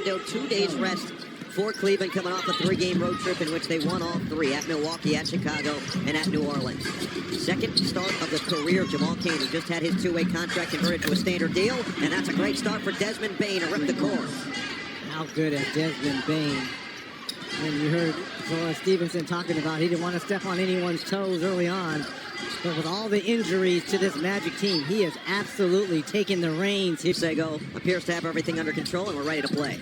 Orlando. 2 days rest for Cleveland, coming off a 3-game road trip in which they won all 3 at Milwaukee, at Chicago, and at New Orleans. Second start of the career of Jamal Cain, who just had his 2-way contract converted to a standard deal, and that's a great start for Desmond Bane to rip the core. How good at Desmond Bane. And you heard Flora Stevenson talking about he didn't want to step on anyone's toes early on. But with all the injuries to this Magic team, he has absolutely taken the reins. Sego appears to have everything under control, and we're ready to play.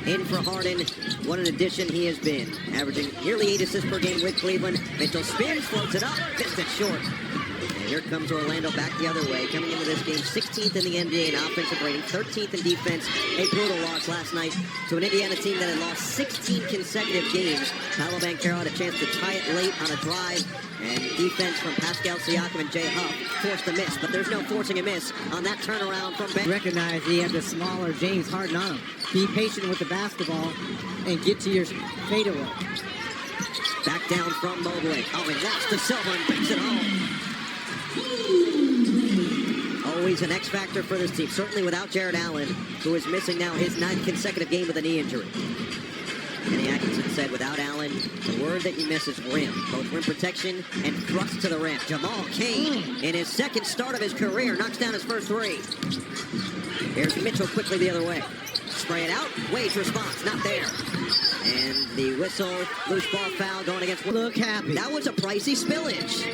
In for Harden. What an addition he has been. Averaging nearly 8 assists per game with Cleveland. Mitchell spins, floats it up, missed it short. And here comes Orlando back the other way. Coming into this game, 16th in the NBA in offensive rating, 13th in defense. A brutal loss last night to an Indiana team that had lost 16 consecutive games. Paolo Banchero had a chance to tie it late on a drive. And defense from Pascal Siakam and Jay Huff forced a miss, but there's no forcing a miss on that turnaround from Ben. Recognize he had the smaller James Harden on him. Be patient with the basketball and get to your fadeaway. Back down from Mobley. Oh, and that's the Silva and brings it home. Always an X factor for this team, certainly without Jared Allen, who is missing now his 9th consecutive game with a knee injury. Kenny Atkinson said, without Allen, the word that you miss is rim. Both rim protection and thrust to the rim. Jamal Cain, in his second start of his career, knocks down his first 3. Here's Mitchell quickly the other way. Spray it out. Wade's response, not there. And the whistle, loose ball foul going against... Look happy. That was a pricey spillage.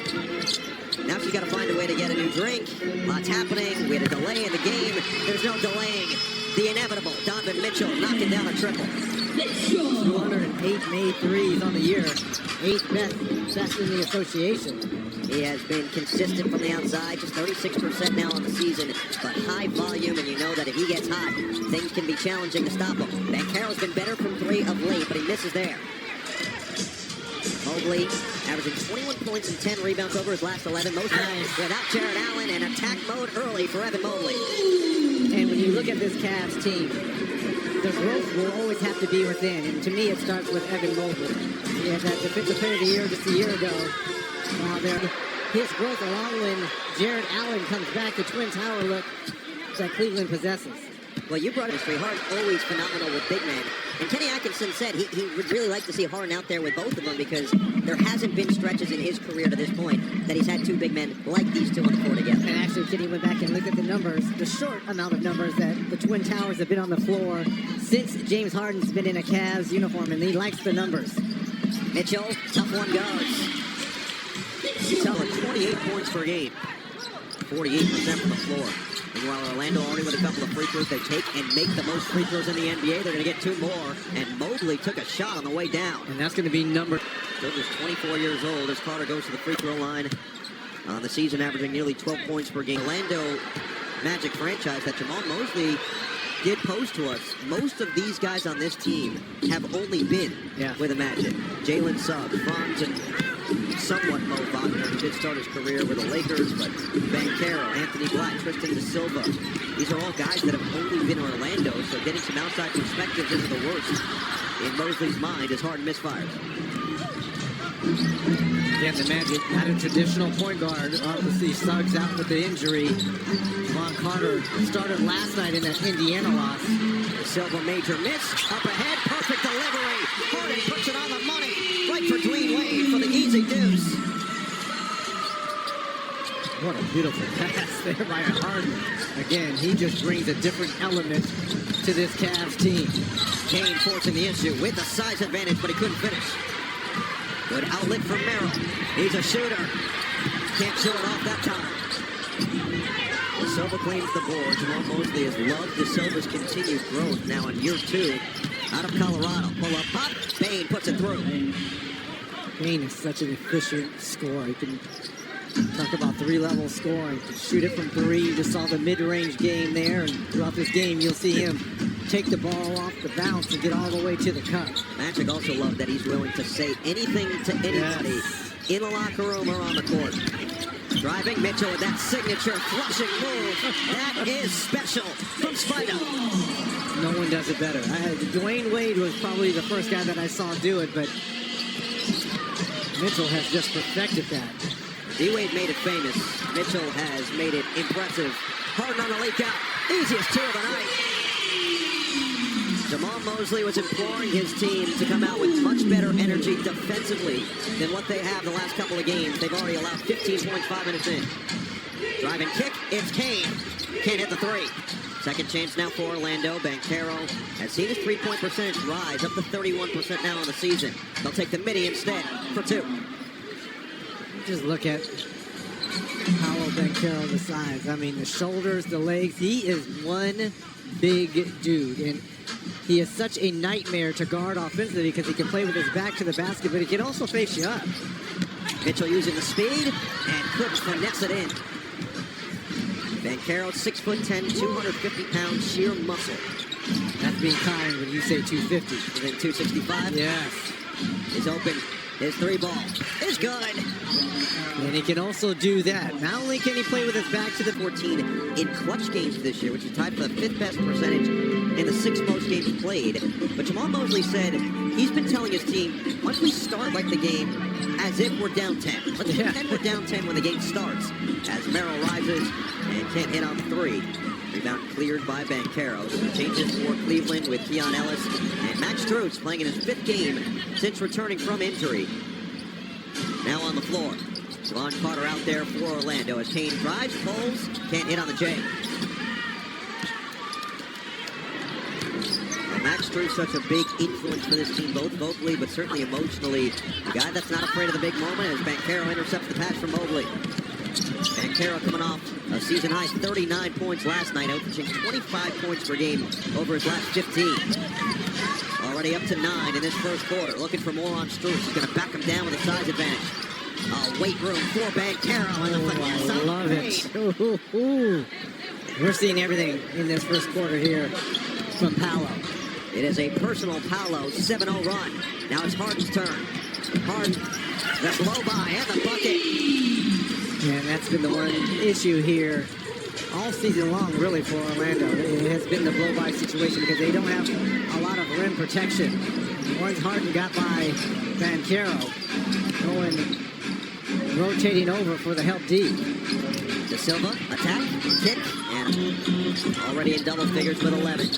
Now she's got to find a way to get a new drink. Lots happening. We had a delay in the game. There's no delaying the inevitable. Donovan Mitchell knocking down a triple. 208 made threes on the year. 8th best in the association. He has been consistent from the outside, just 36% now on the season, but high volume, and you know that if he gets hot, things can be challenging to stop him. Banchero's been better from 3 of late, but he misses there. Mobley averaging 21 points and 10 rebounds over his last 11. Most without Jared Allen, and attack mode early for Evan Mobley. And when you look at this Cavs team, the growth will always have to be within. And to me, it starts with Evan Mobley. He had that defensive player of the year just a year ago. His growth along when Jared Allen comes back, the Twin Tower look that Cleveland possesses. Well, you brought history. Harden always phenomenal with big men. And Kenny Atkinson said he would really like to see Harden out there with both of them because there hasn't been stretches in his career to this point that he's had 2 big men like these 2 on the floor together. And actually, Kenny went back and looked at the numbers, the short amount of numbers that the Twin Towers have been on the floor since James Harden's been in a Cavs uniform, and he likes the numbers. Mitchell, tough one goes. He's selling 28 points per game, 48% from the floor. And while Orlando already with a couple of free throws they take and make the most free throws in the NBA, they're going to get 2 more. And Mobley took a shot on the way down. And that's going to be number... Still just 24 years old as Carter goes to the free throw line on the season, averaging nearly 12 points per game. Orlando Magic franchise that Jamal Mosley did pose to us. Most of these guys on this team have only been with the Magic. Jalen Suggs, Franz, and somewhat Mo Wagner, who did start his career with the Lakers, but Banchero, Anthony Black, Tristan De Silva. These are all guys that have only been in Orlando, so getting some outside perspective into the worst in Mosley's mind is hard misfires. Yeah, the Magic, not a traditional point guard. Obviously, Suggs out with the injury. Von Carter started last night in that Indiana loss. De Silva major miss, up ahead, perfect delivery. Harden puts it on the money, right for Dwayne Wade for the easy deuce. What a beautiful pass there by Harden. Again, he just brings a different element to this Cavs team. Cain forcing the issue with the size advantage, but he couldn't finish. Good outlet from Merrill. He's a shooter. Can't show it off that time. De Silva claims the board. Jamal Mosley has loved De Silva's continued growth now in year 2 out of Colorado. Pull up pop. Bane puts it through. Bane is such an efficient scorer. He can talk about 3-level scoring. Shoot it from 3. You just saw the mid-range game there. And throughout this game, you'll see him take the ball off the bounce and get all the way to the cup. Magic also loved that he's willing to say anything to anybody in the locker room or on the court. Driving Mitchell with that signature flushing move. That is special from Spida. No one does it better. Dwayne Wade was probably the first guy that I saw do it, but Mitchell has just perfected that. D-Wade made it famous. Mitchell has made it impressive. Harden on the leak out. Easiest 2 of the night. Jamal Mosley was imploring his team to come out with much better energy defensively than what they have the last couple of games. They've already allowed 15 points 5 minutes in. Driving kick, it's Kane. Can't hit the three. Second chance now for Orlando. Banchero has seen his three-point percentage rise up to 31% now on the season. They'll take the midi instead for 2. Just look at Paolo Banchero, the size. I mean, the shoulders, the legs. He is one big dude. And he is such a nightmare to guard offensively because he can play with his back to the basket, but he can also face you up. Mitchell using the speed and couldn't finesse it in. Banchero, 6'10", 250 pounds, sheer muscle. That's being kind when you say 250. You think 265? Yes. He's open. His three ball is good. And he can also do that. Not only can he play with his back to the 14 in clutch games this year, which is tied for the 5th best percentage in the 6 most games played. But Jamal Mosley said he's been telling his team, once we start like the game as if we're down 10. Let's pretend we're down 10 when the game starts. As Merrill rises and can't hit on 3. Rebound cleared by Banchero. Changes for Cleveland with Keon Ellis and Max Strus playing in his 5th game since returning from injury. Now on the floor. Javon Carter out there for Orlando as Kane drives, pulls, can't hit on the J. Well, Max Strus such a big influence for this team, both vocally but certainly emotionally. The guy that's not afraid of the big moment as Banchero intercepts the pass from Mobley. Banchero coming off a season-high 39 points last night, averaging 25 points per game over his last 15. Already up to 9 in this first quarter. Looking for more on Strus. He's going to back him down with a size advantage. Weight room for Banchero. I love it. Ooh. We're seeing everything in this first quarter here from Paolo. It is a personal Paolo 7-0 run. Now it's Harden's turn. Harden, the blow by and the bucket. And that's been the one issue here all season long, really, for Orlando. It has been the blow-by situation because they don't have a lot of rim protection. Once Harden got by Banchero, rotating over for the help D. De Silva, attack, kick, and already in double figures with 11.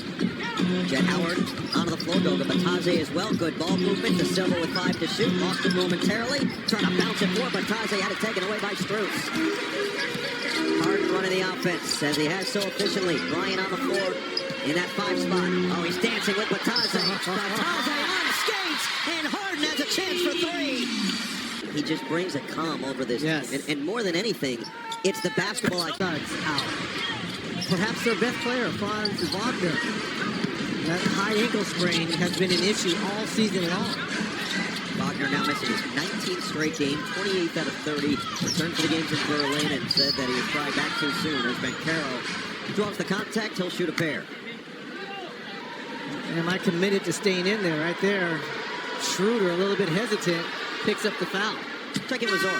Jet Howard onto the floor, go to Batadze as well. Good ball movement. De Silva with 5 to shoot. Lost it momentarily. Trying to bounce it for Batadze. Had it taken away by Strus. Harden running the offense as he has so efficiently. Bryant on the floor in that 5 spot. Oh, he's dancing with Batadze. Batadze on skates, and Harden has a chance for 3. He just brings a calm over this team. And more than anything, it's the basketball I thought out. Perhaps their best player, Franz Wagner. That high ankle sprain has been an issue all season long. Wagner now missing his 19th straight game, 28th out of 30. Returned for the games in Berlin and said that he was trying back too soon. As Banchero draws the contact, he'll shoot a pair. Am I committed to staying in there? Right there. Schroeder, a little bit hesitant, picks up the foul. Check in with Zora.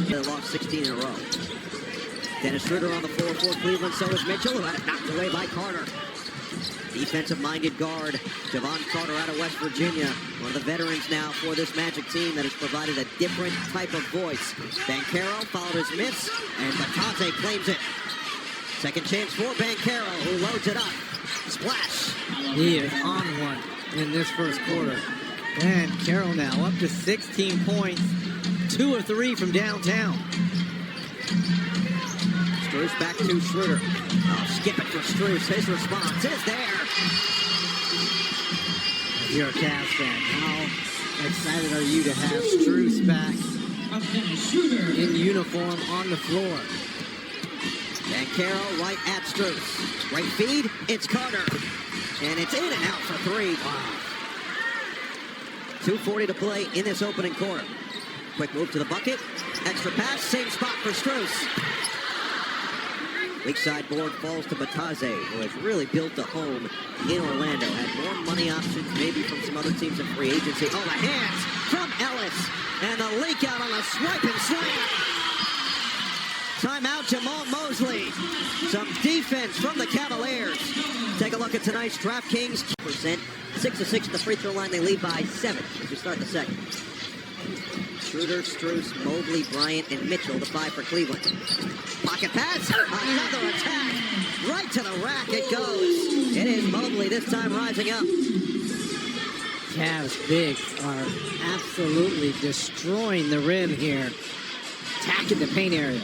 They lost 16 in a row. Dennis Schroeder on the floor for Cleveland. So is Mitchell, who had it knocked away by Carter. Defensive-minded guard, Javon Carter out of West Virginia. One of the veterans now for this Magic team that has provided a different type of voice. Banchero followed his miss, and Batadze claims it. Second chance for Banchero, who loads it up. Splash. He is on one in this first quarter. Banchero now up to 16 points, 2 of 3 from downtown. Strus back to Schroeder. Oh, skip it for Strus. His response is there. If you're a Cavs fan, how excited are you to have Strus back in uniform on the floor? Banchero right at Strus. Right feed, it's Carter. And it's in and out for 3. Wow. 2:40 to play in this opening quarter. Quick move to the bucket. Extra pass, same spot for Strus. Weak side board falls to Batadze, who has really built a home in Orlando. Had more money options maybe from some other teams in free agency. Oh, the hands from Ellis. And the leak out on a swipe and slam. Timeout, Jamal Mosley. Some defense from the Cavaliers. Take a look at tonight's DraftKings. 6 of 6 at the free throw line. They lead by 7 as we start the second. Schroeder, Strus, Mobley, Bryant, and Mitchell, the 5 for Cleveland. Pocket pass, another attack. Right to the rack it goes. It Mobley this time rising up. Cavs bigs are absolutely destroying the rim here. Attacking the paint area.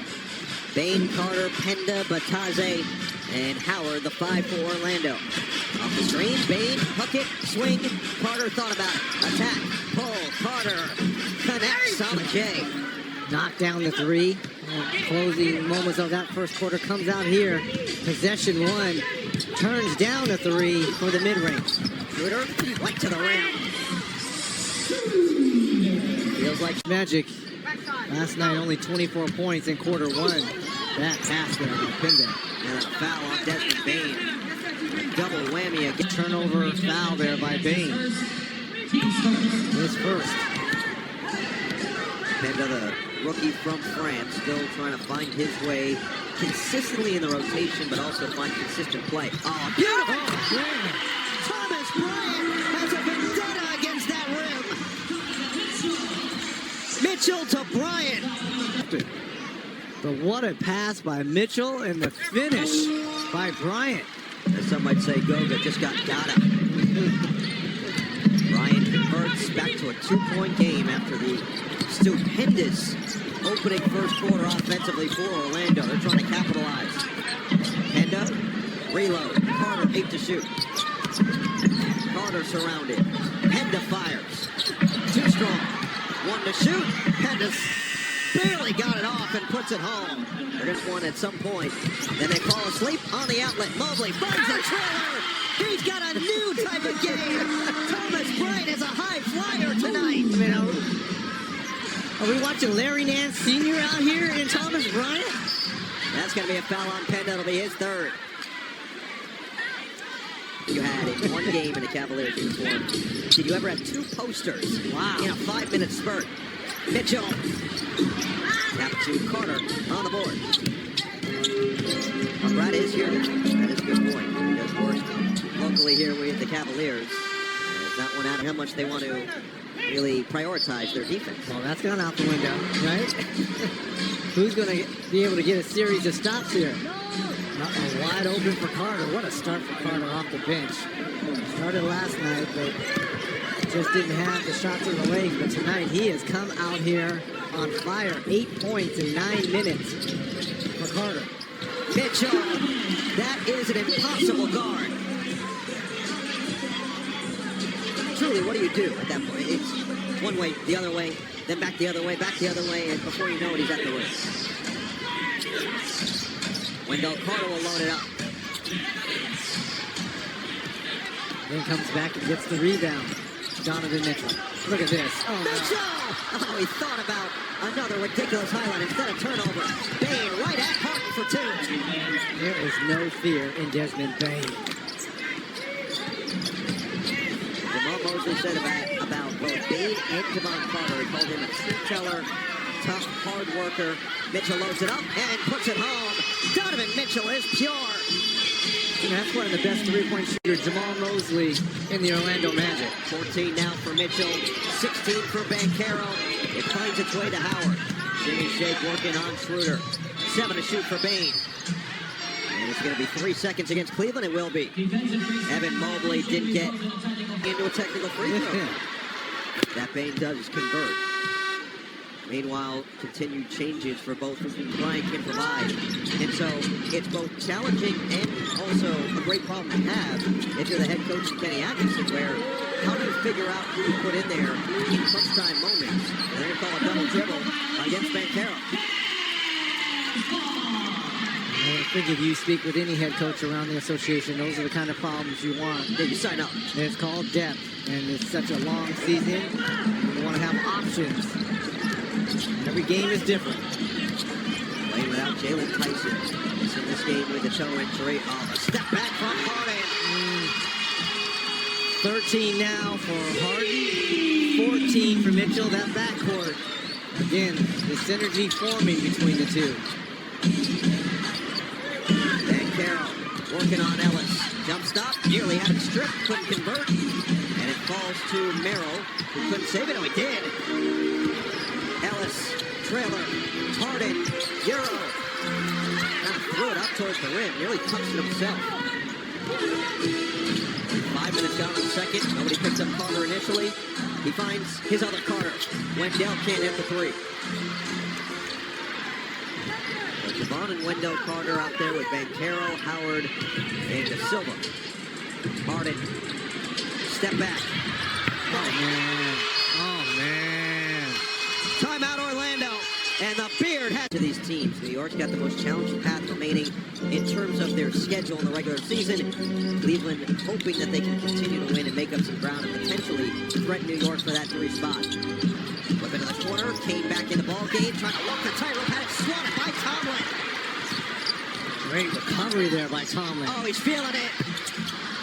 Bain, Carter, Penda, Bataze, and Howard, the 5 for Orlando. Off the screen, Bain, hook it, swing. Carter thought about it. Attack, pull, Carter connects, solid J. Knocked down the three. Closing moments of that first quarter comes out here. Possession one. Turns down a three for the mid-range. Schroeder went to the rim. Feels like Magic. Last night only 24 points in quarter one. That pass there by Penda. and a foul on Desmond Bain. Double whammy again. Turnover foul there by Bain. His first. Penda, the rookie from France, still trying to find his way consistently in the rotation, but also find consistent play. Oh, beautiful! Thomas Bryant has a vendetta against that rim. Mitchell to Bryant. But what a pass by Mitchell and the finish by Bryant. As some might say, Goga just got Dada. Bryant converts back to a 2-point game after the stupendous opening first quarter offensively for Orlando. They're trying to capitalize. Penda, reload. Carter, 8 to shoot. Carter surrounded. Penda fires. Too strong. 1 to shoot. Penda barely got it off and puts it home. There's one at some point. Then they fall asleep on the outlet. Mobley finds the trailer. He's got a new type of game. Thomas Bryant is a high flyer tonight. I mean, are we watching Larry Nance Sr. out here in Thomas Bryant? That's going to be a foul on Penda. It'll be his third. You had in one game in the Cavaliers uniform. Did you ever have 2 posters? Wow. In a 5-minute spurt. Mitchell. Tap to Carter on the board. Brad is here. That is a good point. He does worse locally here with the Cavaliers. There's that one out how much they want to really prioritize their defense. Well, that's gone out the window, right? Who's going to be able to get a series of stops here? Wide open for Carter. What a start for Carter off the bench. Started last night, but just didn't have the shots in the legs. But tonight he has come out here on fire. 8 points in 9 minutes for Carter. Mitchell, that is an impossible guard. Truly, what do you do at that point? It's one way, the other way, then back the other way, back the other way, and before you know it, he's at the rim. Wendell Carter will load it up. Then comes back and gets the rebound. Donovan Mitchell. Look at this. Oh, Mitchell! Oh, he thought about another ridiculous highlight instead of turnover. Bain right at Harden for 2. There is no fear in Desmond Bain. Jamal Mosley said about both Bain and Javon Carter. He called him a truth-teller, tough, hard worker. Mitchell loads it up and puts it home. Donovan Mitchell is pure. And that's one of the best three-point shooters, Jamal Mosley, in the Orlando Magic. 14 now for Mitchell, 16 for Banchero. It finds its way to Howard. Jimmy Shake working on Schroeder. 7 to shoot for Bain. And it's going to be 3 seconds against Cleveland. It will be. Evan Mobley didn't get into a technical free throw. That Bain does convert. Meanwhile, continued changes for both who Bryant can provide. And so it's both challenging and also a great problem to have if you're the head coach of Kenny Atkinson, where how do you figure out who you put in there in crunch time moments? And they're going to call a double dribble against Banchero. I think if you speak with any head coach around the association, those are the kind of problems you want. Yeah, you sign up. And it's called depth, and it's such a long season. You want to have options. Every game is different. Playing without Jalen Tyson. He's in this game with a toe injury. Oh, a step back from Harden. 13 now for Harden. 14 for Mitchell. That backcourt. Again, the synergy forming between the two. Banchero working on Ellis. Jump stop. Nearly had it stripped. Couldn't convert. And it falls to Merrill, who couldn't save it. Oh, he did. Ellis, trailer, Harden, Euro. Kind of threw it up towards the rim. Nearly touched it himself. second. Nobody picks up Carter initially. He finds his other Carter. Wendell can't hit the three. But Javon and Wendell Carter out there with Banchero, Howard, and De Silva. Harden, step back. Oh, man. Oh, man. Timeout Orlando. And the Beard has to these teams. New York's got the most challenging path remaining in terms of their schedule in the regular season. Cleveland hoping that they can continue to win and make up some ground and potentially threaten New York for that 3 spot. Flip into the corner, came back in the ball game, trying to walk the tightrope, had it swatted by Tomlin. Great recovery there by Tomlin. Oh, he's feeling it.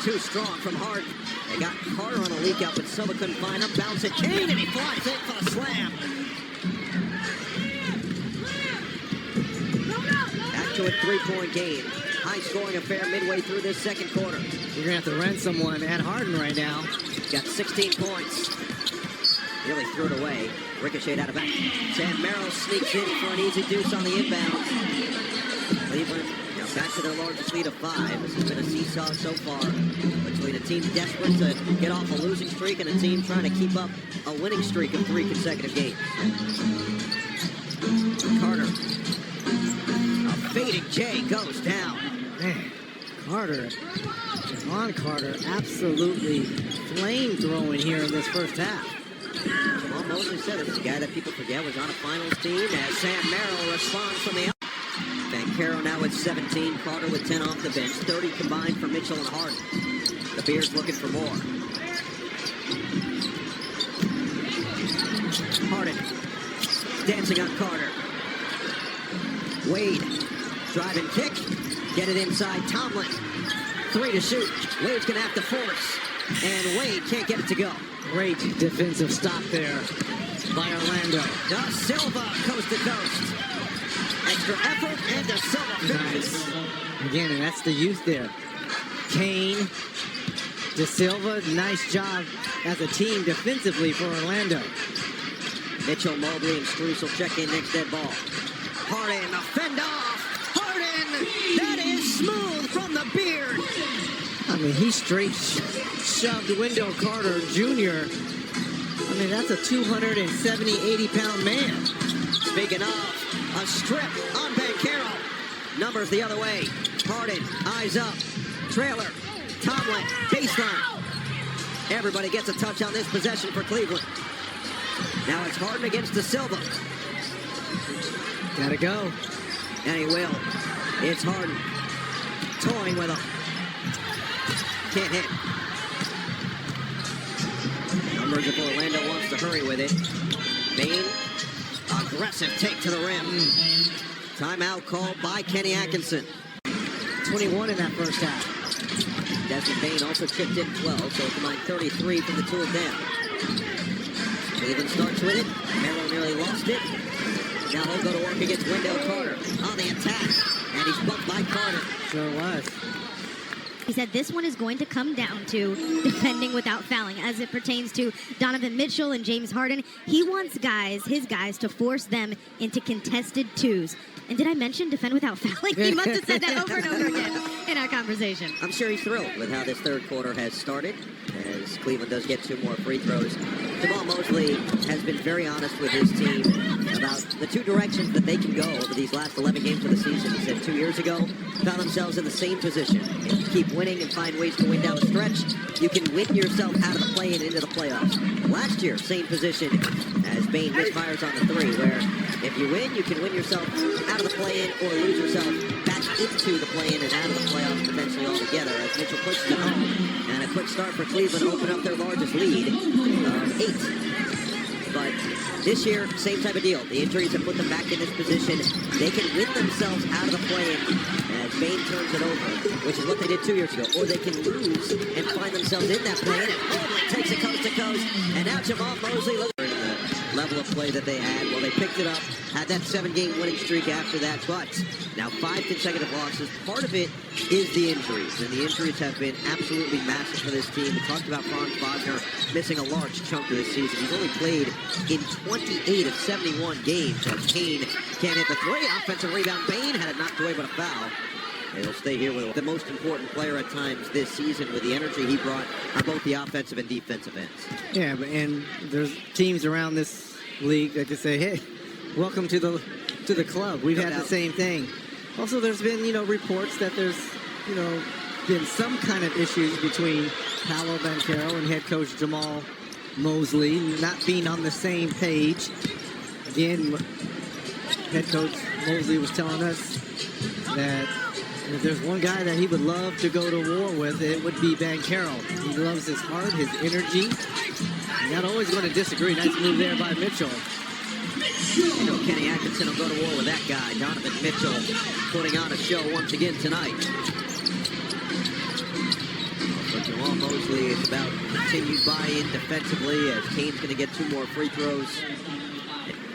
Too strong from Harden. They got Carter on a leak out, but Silva couldn't find him. Bounce it, Kane, and he flies in for the slam. Back to a 3-point game. High-scoring affair midway through this second quarter. You're going to have to rent someone at Harden right now. Got 16 points. Really threw it away. Ricocheted out of back. Sam Merrill sneaks in for an easy deuce on the inbound. Cleveland back to their largest lead of 5. This has been a seesaw so far between a team desperate to get off a losing streak and a team trying to keep up a winning streak of 3 consecutive games. Carter. A fading Jay goes down. Man, Carter, Javon Carter, absolutely flame-throwing here in this first half. Jamal Mosley said this is a guy that people forget was on a finals team as Sam Merrill responds from the Banchero now with 17, Carter with 10 off the bench, 30 combined for Mitchell and Harden. The Bears looking for more. Harden dancing on Carter. Wade, drive and kick, get it inside Tomlin. 3 to shoot. Wade's gonna have to force, and Wade can't get it to go. Great defensive stop there by Orlando. De Silva coast to coast. Extra effort, and De Silva finishes. Again, and that's the youth there. Kane, De Silva, nice job as a team defensively for Orlando. Mitchell, Mobley, and Strus will check in next dead ball. Harden, a fend off. Harden, that is smooth from the Beard. I mean, he straight shoved Wendell Carter Jr. I mean, that's a 270, 80-pound man. Speaking of, a strip on Banchero. Numbers the other way. Harden, eyes up. Trailer, Tomlin, baseline. Everybody gets a touch on this possession for Cleveland. Now it's Harden against De Silva. Gotta go. And he will. It's Harden. Toying with him. Can't hit. Numbers if Orlando wants to hurry with it. Bane, aggressive take to the rim. Timeout called by Kenny Atkinson. 21 in that first half. Desmond Bane also chipped in 12, so combined 33 from the 2 of them. Cleveland starts with it. Merrill nearly lost it. Now he'll go to work against Wendell Carter on the attack. And he's bumped by Carter. Sure was. He said this one is going to come down to defending without fouling. As it pertains to Donovan Mitchell and James Harden, he wants his guys, to force them into contested 2s. And did I mention defend without fouling? He must have said that over and over again in our conversation. I'm sure he's thrilled with how this third quarter has started, as Cleveland does get 2 more free throws. Jamal Mosley has been very honest with his team about the 2 directions that they can go over these last 11 games of the season. He said 2 years ago, found themselves in the same position. If you keep winning and find ways to win down the stretch, you can win yourself out of the play-in into the playoffs. Last year, same position as Bane misfires on the 3, where if you win, you can win yourself out of the play-in or lose yourself back into the play-in and out of the playoffs potentially altogether as Mitchell pushes it home. And a quick start for Cleveland open up their largest lead of 8. But this year, same type of deal. The injuries have put them back in this position. They can win themselves out of the play-in as Bane turns it over, which is what they did 2 years ago. Or they can lose and find themselves in that play-in. And Mobley takes it coast to coast. And now Jamal Mosley looks at the level of play that they had. Well, they picked it up, had that 7-game winning streak after that. But now 5 consecutive losses. Part of it is the injuries. And the injuries have been absolutely massive for this team. We talked about Franz Wagner missing a large chunk of this season. He's only played in 28 of 71 games as Kane can't hit the 3. Offensive rebound. Bane had it knocked away but a foul. He'll stay here with the most important player at times this season with the energy he brought on both the offensive and defensive ends. Yeah, and there's teams around this league that just say, hey, welcome to the club. We've had the same thing. Also, there's been, reports that there's, been some kind of issues between Paolo Banchero and head coach Jamal Mosley not being on the same page. Again, head coach Mosley was telling us that if there's one guy that he would love to go to war with, it would be Banchero. He loves his heart, his energy. You're not always going to disagree. Nice move there by Mitchell. Kenny Atkinson will go to war with that guy. Donovan Mitchell putting on a show once again tonight. But Jamal Mosley is about continued buy-in defensively as Kane's going to get 2 more free throws.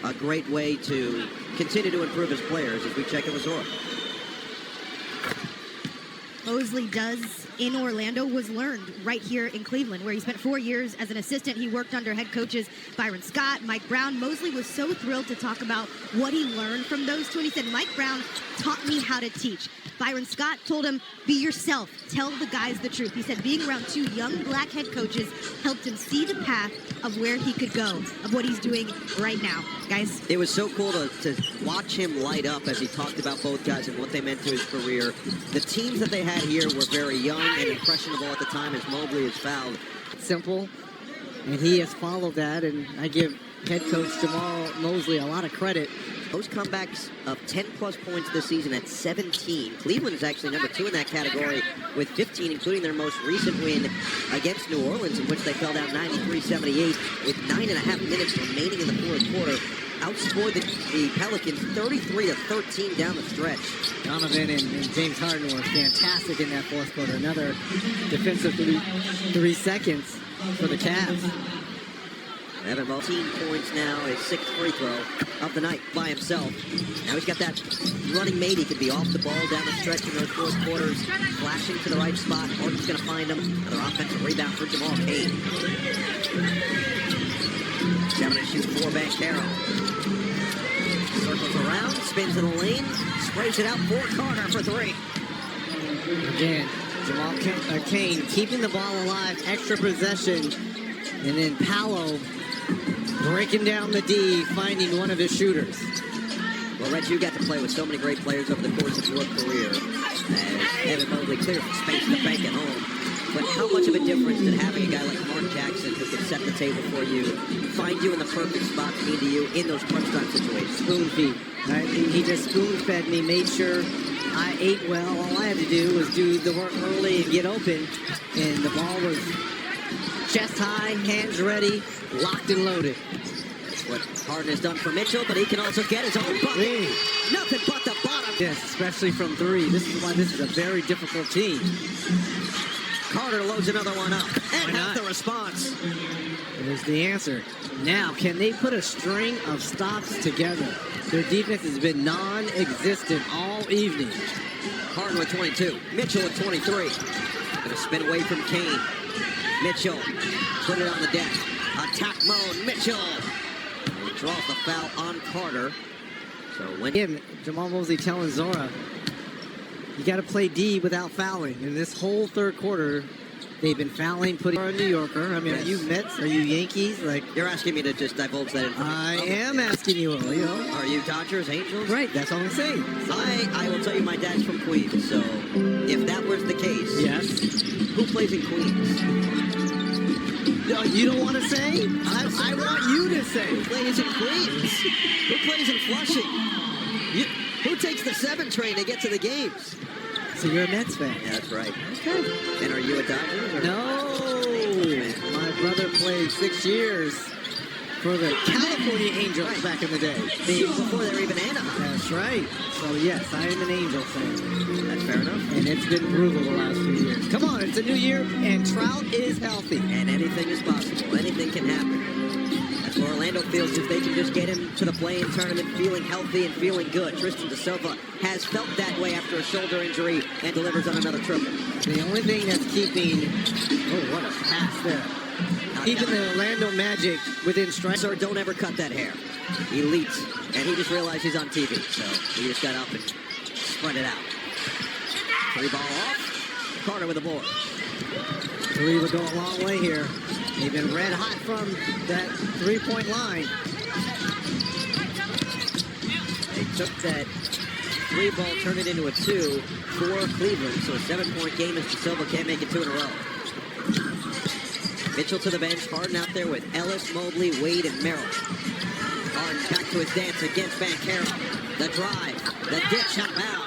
A great way to continue to improve his players as we check in with Zora. Mosley does in Orlando was learned right here in Cleveland, where he spent 4 years as an assistant. He worked under head coaches Byron Scott, Mike Brown. Mosley was so thrilled to talk about what he learned from those two. And he said, Mike Brown taught me how to teach. Byron Scott told him, be yourself. Tell the guys the truth. He said being around 2 young black head coaches helped him see the path of where he could go, of what he's doing right now. Guys. It was so cool to watch him light up as he talked about both guys and what they meant to his career. The teams that they had here were very young and impressionable at the time as Mobley is fouled. Simple, and he has followed that, and I give head coach Jamal Mosley a lot of credit. Those comebacks of 10-plus points this season at 17. Cleveland is actually number 2 in that category with 15, including their most recent win against New Orleans, in which they fell down 93-78 with 9.5 minutes remaining in the fourth quarter. Outscored the Pelicans 33-13 down the stretch. Donovan and James Harden were fantastic in that fourth quarter. Another defensive 3 seconds for the Cavs. Evan Mobley, 18 points now, his 6th free throw of the night by himself. Now he's got that running mate. He can be off the ball down the stretch in those fourth quarters, flashing to the right spot. Harden's going to find him. Another offensive rebound for Jamal Kane. 7 to shoot for Banchero. Circles around, spins in the lane, sprays it out for Carter for 3. Again, Jamal Kane keeping the ball alive, extra possession, and then Paolo breaking down the D, finding one of his shooters. Well, Reg, you got to play with so many great players over the course of your career. As Evan Mobley clears the space to bank at home. But how much of a difference did having a guy like Mark Jackson who can set the table for you, find you in the perfect spot to mean to you in those crunch time situations? Spoon feed. Right? He just spoon fed me, made sure I ate well. All I had to do was do the work early and get open. And the ball was chest high, hands ready, locked and loaded. That's what Harden has done for Mitchell, but he can also get his own bucket. Nothing but the bottom. Yes, especially from 3. This is why this is a very difficult team. Carter loads another one up. And has the response. There's the answer. Now, can they put a string of stops together? Their defense has been non-existent all evening. Harden with 22. Mitchell with 23. Going to spin away from Kane. Mitchell put it on the deck. Attack mode. Mitchell. He draws the foul on Carter. So when Jamal Mosley telling Zora, you got to play D without fouling. In this whole third quarter, they've been fouling, putting a New Yorker. I mean, yes. Are you Mets? Are you Yankees? Like, you're asking me to just divulge that information. I am asking you. Are you Dodgers, Angels? Right, that's all I'm saying. I will tell you my dad's from Queens, so if that was the case, yes. Who plays in Queens? No, you don't want to say? I want you to say. Who plays in Queens? Who plays in Flushing? Who takes the 7 train to get to the games? So you're a Mets fan? Yeah, that's right. Okay. And are you a Dodger? No. My brother played 6 years for the California Angels back in the day. Before they were even Anaheim. That's right. So yes, I am an Angel fan. That's fair enough. And it's been brutal the last few years. Come on, it's a new year, and Trout is healthy. And anything is possible. Anything can happen. That's what Orlando feels if they can just get him to the play-in tournament feeling healthy and feeling good. Tristan DeSilva has felt that way after a shoulder injury and delivers on another triple. The only thing that's keeping... Oh, what a pass there. Keeping the Orlando Magic within strike. Sir, don't ever cut that hair. Elite. And he just realized he's on TV, so he just got up and spread it out. Three ball off. Carter with the board. Three would go a long way here. They've been red hot from that three-point line. They took that three ball, turned it into a two for Cleveland. So a 7-point game as DeSilva can't make it two in a row. Mitchell to the bench. Harden out there with Ellis, Mobley, Wade, and Merrill. Harden back to his dance against Banchero. The drive. The dish out of bounds.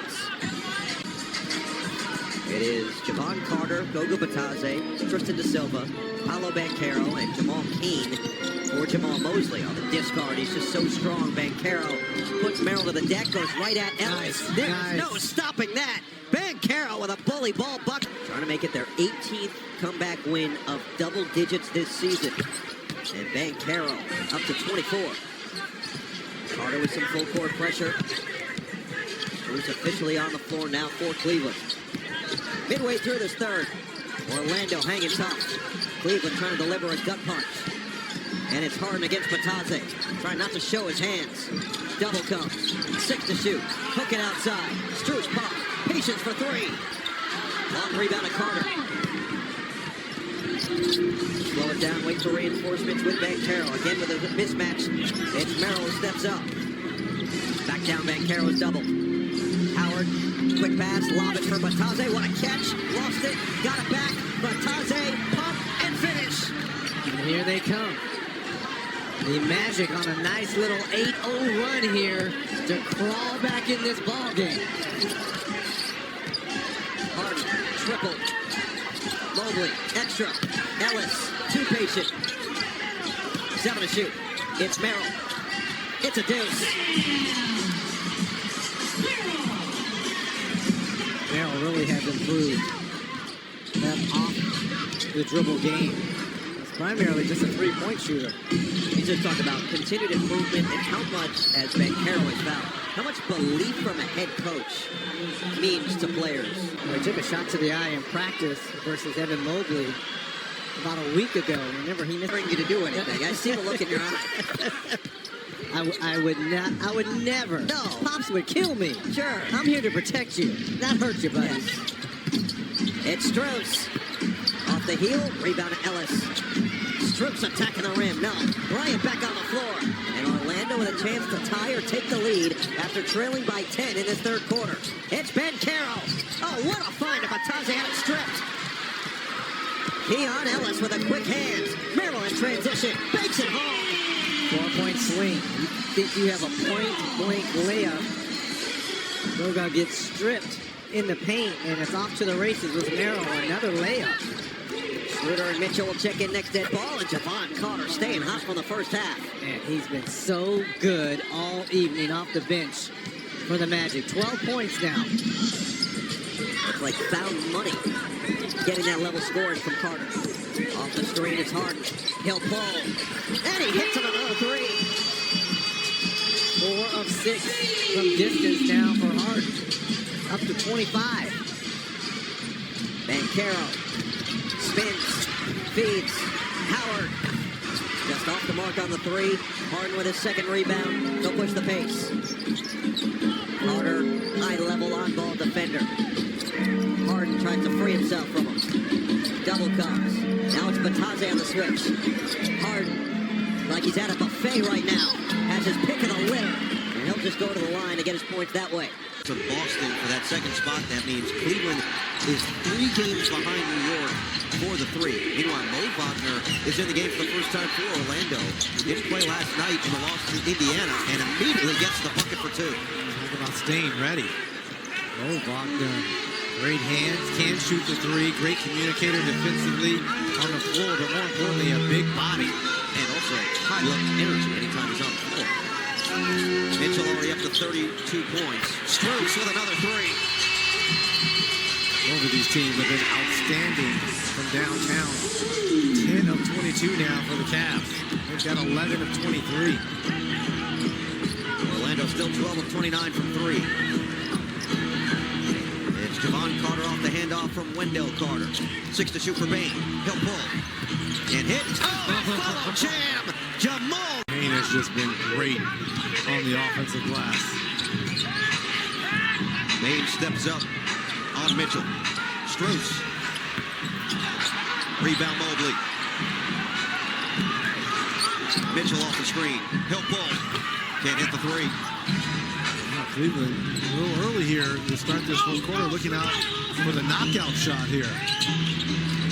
It is Javon Carter, Goga Batadze, Tristan DeSilva, Paolo Banchero, and Jamal Kane for Jamal Mosley on the discard. He's just so strong. Banchero puts Merrill to the deck, goes right at Ellis. There's no stopping that. Banchero with a bully ball bucket. Trying to make it their 18th comeback win of double digits this season. And Banchero up to 24. Carter with some full court pressure. Who's officially on the floor now for Cleveland. Midway through this third, Orlando hanging tough. Cleveland trying to deliver a gut punch. And it's Harden against Batadze. Trying not to show his hands. Double comes. 6 to shoot. Hook it outside. Strus pop. Patience for three. Long rebound to Carter. Slow it down. Wait for reinforcements with Banchero. Again with a mismatch. It's Merrill who steps up. Back down Banchero's double. Howard. Quick pass, lob it for Batadze. What a catch. Lost it. Got it back. Batadze, pump, and finish. And here they come. The Magic on a nice little 8-0 run here to crawl back in this ball game. Harden, triple. Mobley, extra. Ellis, too patient. 7 to shoot. It's Merrill. It's a deuce. Merrill really has improved that off the dribble game. It's primarily just a three-point shooter. He's just talking about continued improvement and how much, as Banchero has found, how much belief from a head coach means to players. Well, he took a shot to the eye in practice versus Evan Mobley about a week ago. Remember, he missed You to do anything. I see the look in your eye. I would never. No. Pops would kill me. Sure. I'm here to protect you, not hurt you, buddy. Yes. It's Strus. Off the heel, rebound to Ellis. Strus attacking the rim. No. Bryant back on the floor. And Orlando with a chance to tie or take the lead after trailing by 10 in this third quarter. It's Banchero. Oh, what a find if Batadze had it stripped. Keon Ellis with a quick hands. Merrill in transition. Bakes it home. 4-point swing. You think you have a point-blank layup. Goga gets stripped in the paint, and it's off to the races with Merrill. Another layup. Schroeder and Mitchell will check in next dead ball, and Javon Carter staying hot from the first half. And he's been so good all evening off the bench for the Magic. 12 points now. It's like found money getting that level scoring from Carter. Off the screen, it's Harden. He'll pull. And he hits him another three. 4 of 6 from distance now for Harden. Up to 25. Banchero spins, feeds. Howard just off the mark on the three. Harden with his second rebound. He'll push the pace. Carter, high-level on-ball defender. Harden tries to free himself from him. Double comes. Now it's Batadze on the switch. Harden, like he's at a buffet right now, has his pick of the litter. And he'll just go to the line to get his points that way. From Boston for that second spot. That means Cleveland is 3 games behind New York for the 3. Meanwhile, Mo Wagner is in the game for the first time for Orlando. He didn't play last night in the loss to Indiana and immediately gets the bucket for 2. Talk about staying ready. Mo Wagner, great hands, can shoot the 3, great communicator defensively on the floor, but more importantly, a big body. And also high level energy anytime he's on the floor. Mitchell already up to 32 points. Strus with another 3. Both of these teams have been outstanding from downtown. 10 of 22 now for the Cavs. They've got 11 of 23. Orlando still 12 of 29 from 3. It's Javon Carter off the handoff from Wendell Carter. 6 to shoot for Bane. He'll pull. And hit. Oh, follow jam. Jamal. Bane has just been great on the offensive glass. Bane steps up on Mitchell. Strus. Rebound Mobley. Mitchell off the screen. He'll pull. Can't hit the three. Yeah, Cleveland a little early here to start this fourth quarter, looking out for the knockout shot here.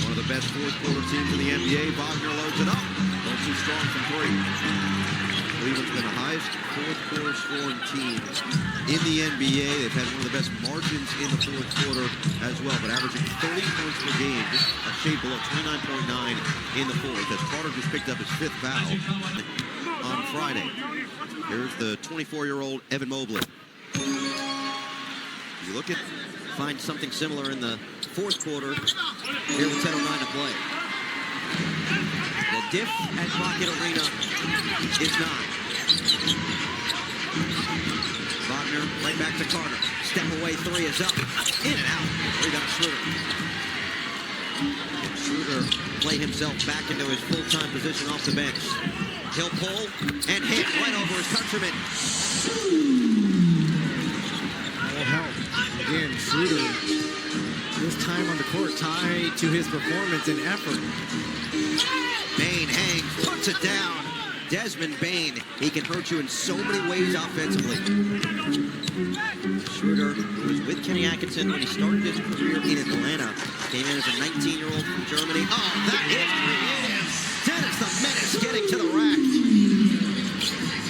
One of the best fourth quarter teams in the NBA. Wagner loads it up. Goes too strong from three. Cleveland's been the highest fourth quarter scoring team in the NBA. They've had one of the best margins in the fourth quarter as well, but averaging 30 points per game, just a shade below 29.9 in the fourth, as Carter just picked up his 5th foul on Friday. Here's the 24-year-old Evan Mobley. You look at, find something similar in the fourth quarter here with 10:09 to play. The diff at Rocket Arena is 9. Wagner right back to Carter. Step away, 3 is up. In and out. Rebound Schroeder. Schroeder play himself back into his full-time position off the bench. He'll pull and hit right over his countryman. All help. Again, Schroeder, this time on the court, tied to his performance and effort. Bane hangs, puts it down. Desmond Bane, he can hurt you in so many ways offensively. Schroeder, who was with Kenny Atkinson when he started his career in Atlanta, came in as a 19-year-old from Germany. Oh, that is creative. Dennis the Menace getting to the rack.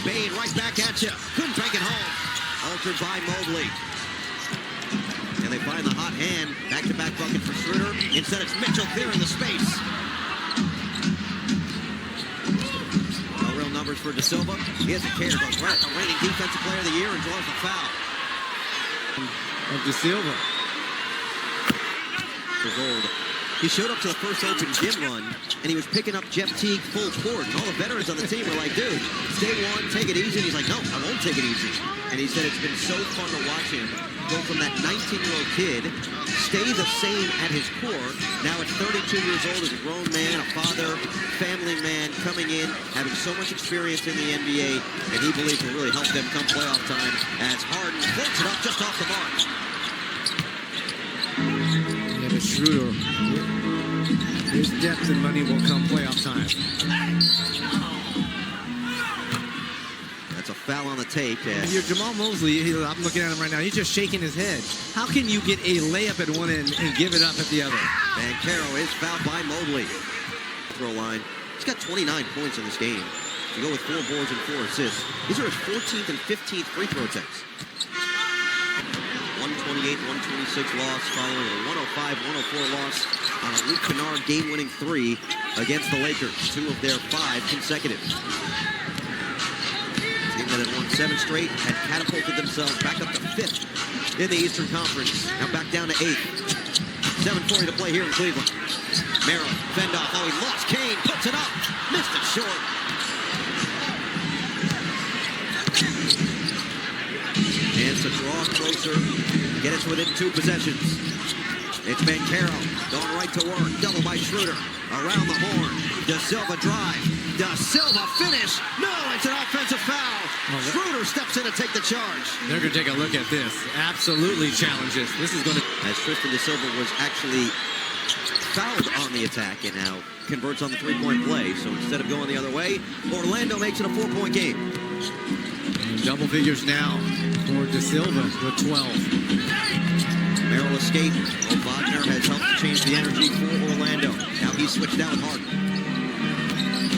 Bane right back at you. Couldn't take it home. Altered by Mobley. And they find the hot hand. Back-to-back bucket for Schroeder. Instead, it's Mitchell clearing the space. No real numbers for De Silva. He doesn't care. Goes right at the reigning defensive player of the year and draws the foul. Of De Silva. Gold. He showed up to the first open gym run, and he was picking up Jeff Teague full court. And all the veterans on the team were like, dude, stay warm, take it easy. And he's like, no, I won't take it easy. And he said it's been so fun to watch him go from that 19-year-old kid, stay the same at his core. Now at 32 years old, as a grown man, a father, family man, coming in, having so much experience in the NBA, and he believes will really help them come playoff time as Harden floats it up just off the mark. Yeah, but Schroeder, his depth and money will come playoff time. That's a foul on the tape. Your Jamal Mosley, I'm looking at him right now, he's just shaking his head. How can you get a layup at one end and give it up at the other? Banchero is fouled by Mobley. Throw line. He's got 29 points in this game. To go with 4 boards and 4 assists. These are his 14th and 15th free throw attempts. 128-126 loss following a 105-104 loss on a Luke Kennard game-winning 3 against the Lakers. 2 of their 5 consecutive. The team that had won 7 straight had catapulted themselves back up to 5th in the Eastern Conference. Now back down to 8th. 7:40 to play here in Cleveland. Merrill, fend off. Oh, he lost. Kane puts it up. Missed it short. Chance to draw closer. Get us within 2 possessions. It's Banchero going right to work. Double by Schroeder. Around the horn. De Silva drive. De Silva finish. No, it's an offensive foul. Schroeder steps in to take the charge. They're going to take a look at this. Absolutely challenges. This is going to... As Tristan De Silva was actually fouled on the attack and now converts on the 3-point play. So instead of going the other way, Orlando makes it a 4-point game. And double figures now for De Silva with 12. Merrill escape. Well, Wagner has helped to change the energy for Orlando. Now he's switched out with Harden.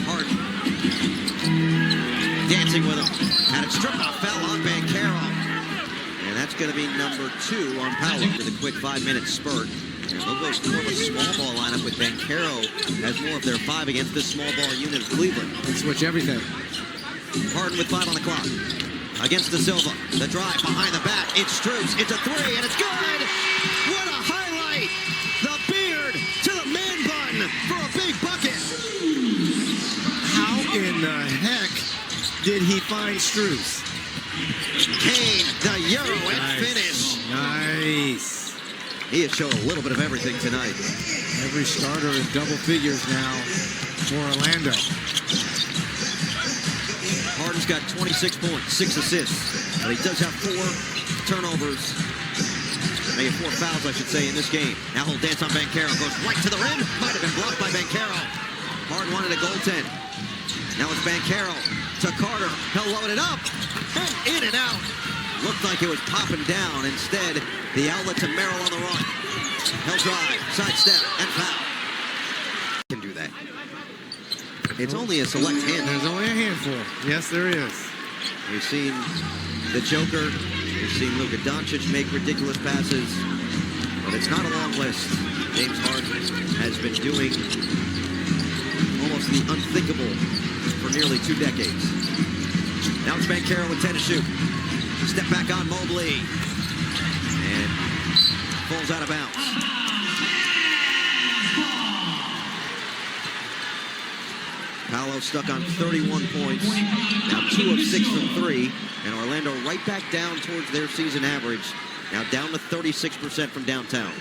Harden dancing with him. Had it stripped off, foul on Banchero. And that's going to be number 2 on Powell with a quick 5-minute spurt. And they'll go more of a small ball lineup with Banchero as more of their 5 against this small ball unit of Cleveland. And switch everything. Harden with 5 on the clock. Against De Silva. The drive behind the back. It's Strus. It's a 3 and it's good. What a highlight. The beard to the man bun for a big bucket. How in the heck did he find Strus? Kane, the Euro and finish. Nice. He has shown a little bit of everything tonight. Every starter in double figures now for Orlando. Harden's got 26 points, 6 assists, but he does have 4 turnovers They have 4 fouls, I should say, in this game. Now he'll dance on Banchero. Goes right to the rim. Might have been blocked by Banchero. Hard wanted a goaltend. Now it's Banchero to Carter. He'll load it up. And in and out. Looked like it was popping down. Instead, the outlet to Merrill on the run. He'll drive, sidestep, and foul. Can do that. It's only a select handful. There's only a handful. Yes, there is. We've seen the Joker. We've seen Luka Doncic make ridiculous passes. But it's not a long list. James Harden has been doing almost the unthinkable for nearly 2 decades. Now it's Banchero with 10 to shoot. Step back on Mobley. And falls out of bounds. Paolo stuck on 31 points. Now 2 of 6 from 3. And Orlando right back down towards their season average. Now down to 36% from downtown.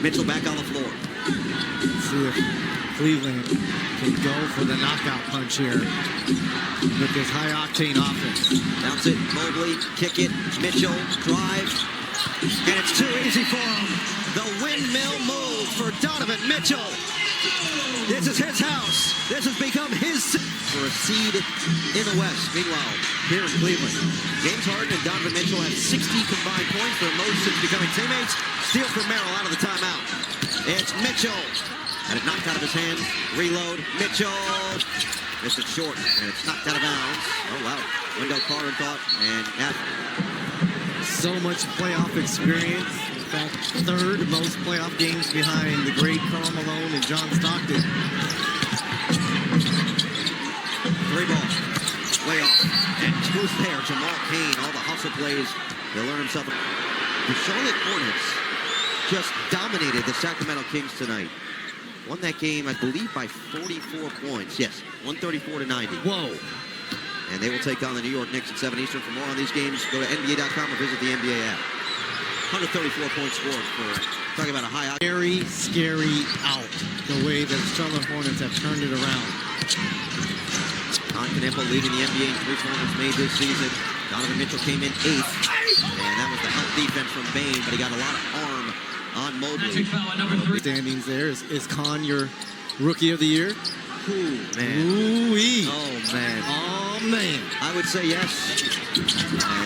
Mitchell back on the floor. Let's see if Cleveland can go for the knockout punch here with this high-octane offense. Bounce it, Mobley, kick it, Mitchell, drive, and it's too easy for him. The windmill move for Donovan Mitchell. This is his house. This has become his for a seed in the West. Meanwhile, here in Cleveland, James Harden and Donovan Mitchell have 60 combined points, their most since becoming teammates. Steal from Merrill out of the timeout. It's Mitchell. And it knocked out of his hands. Reload. Mitchell. Missed it short. And it's knocked out of bounds. Oh, wow. Wendell Carter thought. And now. So much playoff experience. In fact, 3rd most playoff games behind the great Karl Malone and John Stockton. 3 ball. Way off. And who's there? Jamal Cain. All the hustle plays. He'll learn himself. The Charlotte Hornets just dominated the Sacramento Kings tonight. Won that game, I believe, by 44 points. Yes, 134 to 90. Whoa. And they will take on the New York Knicks at 7 Eastern. For more on these games, go to NBA.com or visit the NBA app. 134 points scored for talking about a high. Very scary out the way that the Charlotte Hornets have turned it around. Continental leading the NBA in 3 tournaments made this season. Donovan Mitchell came in 8th. And that was the help defense from Bane, but he got a lot of arm on Mobley. Standings there. Is Khan your rookie of the year? Ooh, man. Ooh-wee. Oh, man. Oh, man. I would say yes.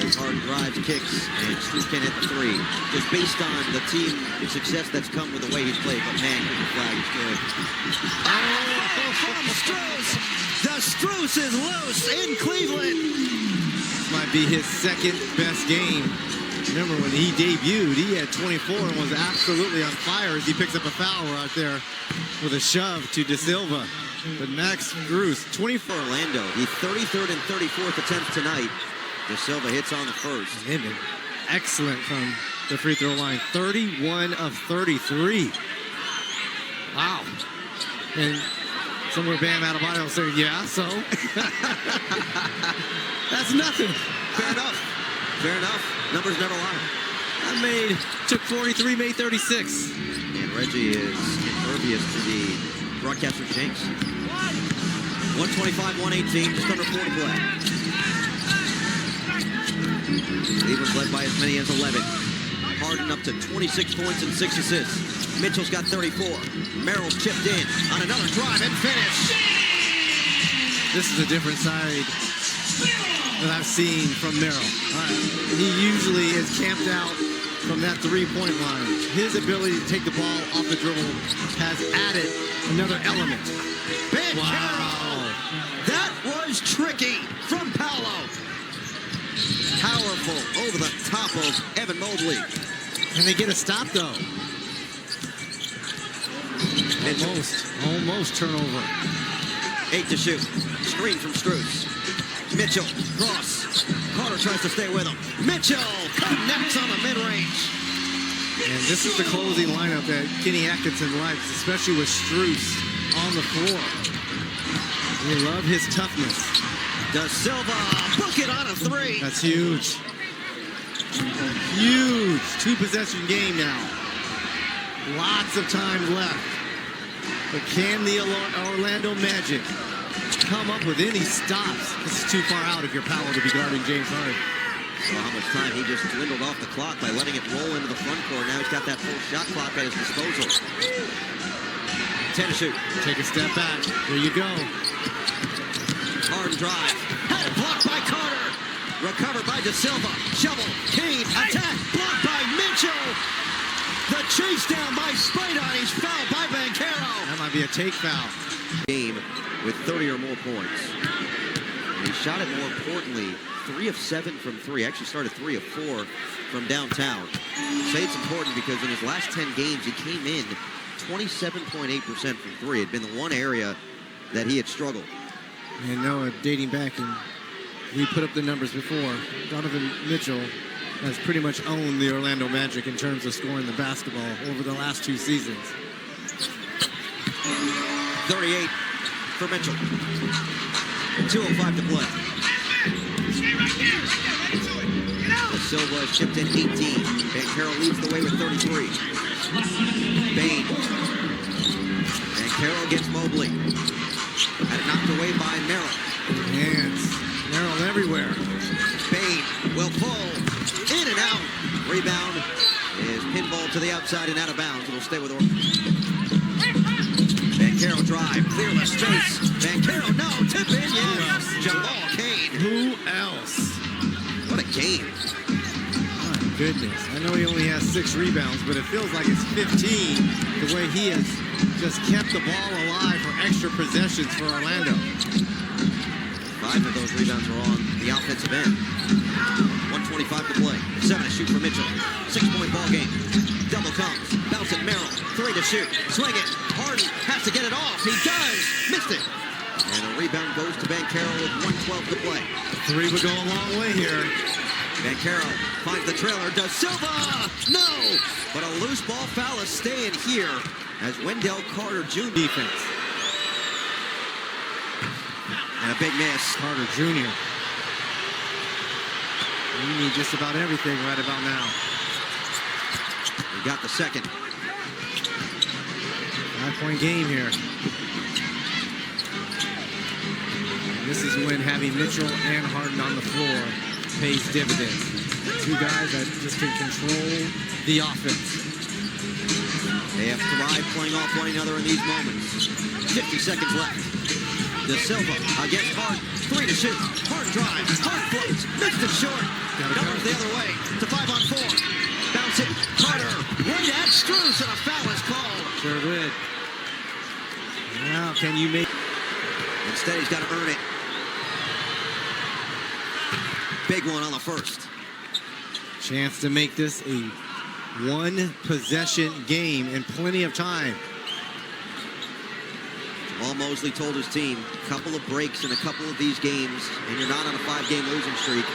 As Harden drives, kicks, and Strus can't hit the 3. Just based on the team success that's come with the way he's played. But, man, the flag is good. Oh, from Strus. The Strus is loose in Cleveland. This might be his 2nd best game. Remember when he debuted, he had 24 and was absolutely on fire as he picks up a foul right there with a shove to De Silva. But Max Strus, 24. Orlando, the 33rd and 34th attempts tonight. De Silva hits on the first. They've been excellent from the free throw line. 31 of 33. Wow. And somewhere Bam Adebayo will say, yeah, so. That's nothing. Fair enough. Fair enough. Numbers never lie. Took 43, made 36. And Reggie is impervious to the broadcaster's jinx. 125-118, just under 4 to play. Cleveland's led by as many as 11. Harden up to 26 points and 6 assists. Mitchell's got 34. Merrill's chipped in on another drive and finish. This is a different side that I've seen from Merrill. He usually is camped out from that 3-point line. His ability to take the ball off the dribble has added another element. Wow. That was tricky from Paolo. Powerful over the top of Evan Mobley. And they get a stop, though. Almost turnover. 8 to shoot. Screen from Strus. Mitchell, cross. Carter tries to stay with him. Mitchell connects on the mid-range. And this is the closing lineup that Kenny Atkinson likes, especially with Strus on the floor. We love his toughness. De Silva, book it on a 3. That's huge. Huge 2-possession game now. Lots of time left. But can the Orlando Magic come up with any stops? This is too far out if you're Paolo to be guarding James Harden. Saw how much time he just dwindled off the clock by letting it roll into the front court. Now he's got that full shot clock at his disposal. 10 to shoot. Take a step back. There you go. Hard drive. Had it blocked by Carter. Recovered by De Silva. Shovel. Kane. Attack. Blocked by Mitchell. The chase down by Spida. He's fouled by Banchero. That might be a take foul. Game with 30 or more points. And he shot it more importantly. 3 of 7 from 3. Actually started 3 of 4 from downtown. I say it's important because in his last 10 games, he came in 27.8% from 3. It had been the one area that he had struggled. And Noah, dating back, and we put up the numbers before, Donovan Mitchell has pretty much owned the Orlando Magic in terms of scoring the basketball over the last 2 seasons. 38 for Mitchell. 2:05 to play. De Silva chipped in 18. Banchero leads the way with 33. Bain. Banchero gets Mobley. Had it knocked away by Merrill. Hands. Merrill everywhere. Bain will pull. In and out. Rebound is pinball to the outside and out of bounds. It'll stay with Orlando. Banchero drive. Clear the space. Banchero, no. Tip in, yes. Jamal Kane. Who else? What a game. My goodness. I know he only has 6 rebounds, but it feels like it's 15 the way he has just kept the ball alive for extra possessions for Orlando. 5 of those rebounds are on the offensive end. 1:25 to play. 7 to shoot for Mitchell. 6-point ball game. Double comes. Bounce it, Merrill. 3 to shoot. Swing it. Harden has to get it off. He does. Missed it. And a rebound goes to Banchero with 1:12 to play. 3 would go a long way here. Banchero finds the trailer. De Silva! No! But a loose ball foul is staying here as Wendell Carter Jr. Defense. And a big miss. Carter Jr. We need just about everything right about now. He got the second. 5-point game here. This is when having Mitchell and Harden on the floor pays dividends. 2 guys that just can control the offense. They have thrived playing off one another in these moments. 50 seconds left. De Silva against Harden. 3 to shoot. Harden drives. Harden floats. Missed it short. Goes the other way to 5-on-4. Bounce it. Carter. Right at Strus, and a foul is called. Sure would. Now, can you make... Instead, he's got to earn it. Big one on the first. Chance to make this a 1-possession game in plenty of time. Jamal Mosley told his team, a couple of breaks in a couple of these games, and you're not on a 5-game losing streak.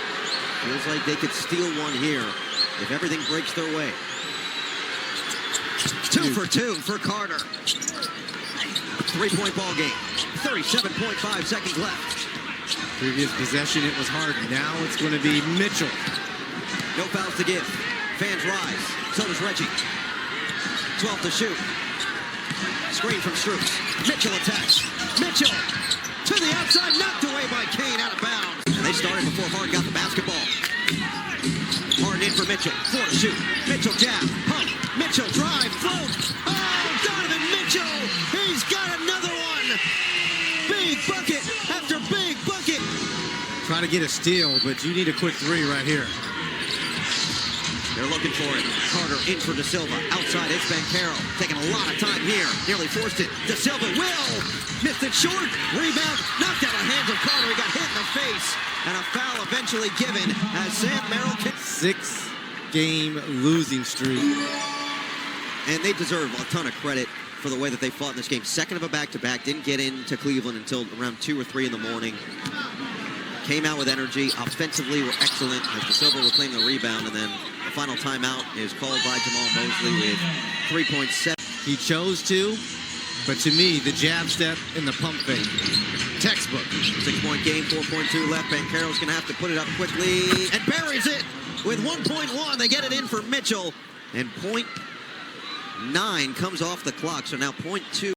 Feels like they could steal one here if everything breaks their way. 2 for 2 for Carter. 3-point ball game. 37.5 seconds left. Previous possession, it was Harden. Now it's going to be Mitchell. No fouls to give. Fans rise. So does Reggie. 12 to shoot. Screen from Strus. Mitchell attacks. Mitchell to the outside, knocked away by Kane, out of bounds. And they started before Harden got the basketball. Harden in for Mitchell. 4 to shoot. Mitchell jab. Pump. Mitchell drive. Float. Oh, Donovan Mitchell. He's got another one. Big bucket after big bucket. Try to get a steal, but you need a quick 3 right here. They're looking for it. Carter in for De Silva. Outside, it's Banchero. Taking a lot of time here. Nearly forced it. De Silva will. Missed it short. Rebound. Knocked out of the hands of Carter. He got hit in the face. And a foul eventually given as Sam Merrill kicks. 6-game losing streak. And they deserve a ton of credit for the way that they fought in this game. Second of a back-to-back. Didn't get into Cleveland until around 2 or 3 in the morning. Came out with energy. Offensively were excellent as De Silva will claim the rebound. And then the final timeout is called by Jamal Mosley with 3.7. He chose to, but to me, the jab step and the pump fake. Textbook. 6-point game, 4.2 left. Banchero's going to have to put it up quickly and buries it with 1.1. They get it in for Mitchell. And .9 comes off the clock. So now .2.